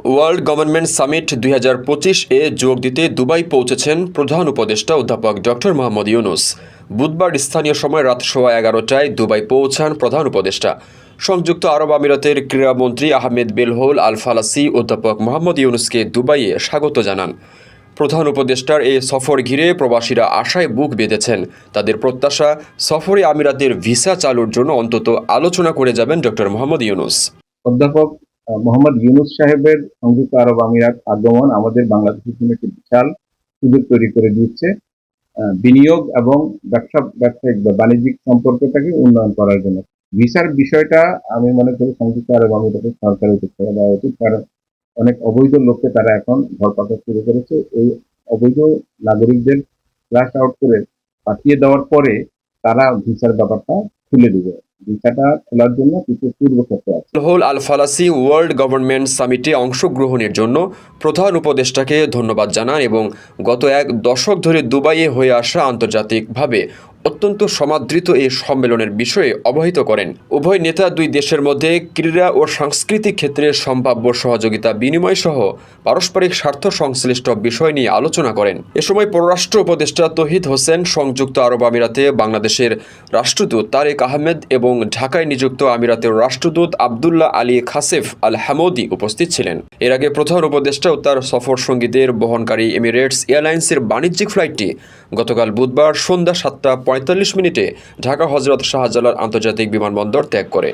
World government summit 2025-এ যোগ দিতে Dubai পৌঁছেছেন প্রধান উপদেষ্টা অধ্যাপক ডক্টর মোহাম্মদ ইউনুস। বুধবার স্থানীয় সময় রাত 11:15টায় দুবাই পৌঁছান প্রধান উপদেষ্টা। সংযুক্ত আরব আমিরাতের ক্রীড়ামন্ত্রী আহমেদ বেলহৌল আল ফালাসি অধ্যাপক মোহাম্মদ ইউনুসকে দুবাইয়ে স্বাগত জানান। প্রধান উপদেষ্টার এই সফর ঘিরে প্রবাসীরা আশায় বুক বেঁধেছেন। তাদের প্রত্যাশা, সফরে আমিরাতের ভিসা চালুর জন্য অন্তত আলোচনা করে যাবেন ডক্টর মোহাম্মদ ইউনুস। অধ্যাপক মোহাম্মদ ইউনুস সাহেবের সংযুক্ত আরব আমিরাত আগমন আমাদের বাংলাদেশের জন্য একটি বিশাল সুযোগ তৈরি করে দিচ্ছে বিনিয়োগ এবং ব্যবসায়িক বা বাণিজ্যিক সম্পর্কটাকে উন্নয়ন করার জন্য। ভিসার বিষয়টা আমি মনে করি সংযুক্ত আরব আমিরাতের সরকারের উচিত করে দেওয়া উচিত, কারণ অনেক অবৈধ লোককে তারা এখন ধরপাকড় শুরু করেছে। এই অবৈধ নাগরিকদের ফ্ল্যাশ আউট করে পাঠিয়ে দেওয়ার পরে তারা ভিসার ব্যাপারটা খুলে দিবে। ভিসাটা খোলার জন্য কিছু পূর্ব শর্ত আছে। বেলহৌল আল ফালাসি ওয়ার্ল্ড গভর্নমেন্ট সামিটে অংশগ্রহণের জন্য প্রধান উপদেষ্টাকে ধন্যবাদ জানান এবং গত এক দশক ধরে দুবাইয়ে হয়ে আসা আন্তর্জাতিকভাবে অত্যন্ত সমাদৃত এই সম্মেলনের বিষয়ে অবহিত করেন। উভয় নেতা দুই দেশের মধ্যে ক্রীড়া ও সাংস্কৃতিক ক্ষেত্রে সম্ভাব্য সহযোগিতা বিনিময় সহ পারস্পরিক স্বার্থ সংশ্লিষ্ট বিষয় নিয়ে আলোচনা করেন। এ সময় পররাষ্ট্র উপদেষ্টা তৌহিদ হোসেন, সংযুক্ত আরব আমিরাতে বাংলাদেশের রাষ্ট্রদূত তারেক আহমেদ এবং ঢাকায় নিযুক্ত আমিরাতের রাষ্ট্রদূত আবদুল্লাহ আলী খাসেফ আল হামৌদি উপস্থিত ছিলেন। এর আগে প্রধান উপদেষ্টা ও তার সফর সঙ্গীদের বহনকারী এমিরেটস এয়ারলাইন্সের বাণিজ্যিক ফ্লাইটটি গতকাল বুধবার সন্ধ্যা 7:45 ঢাকা হজরত শাহজালাল আন্তর্জাতিক বিমানবন্দর ত্যাগ করে।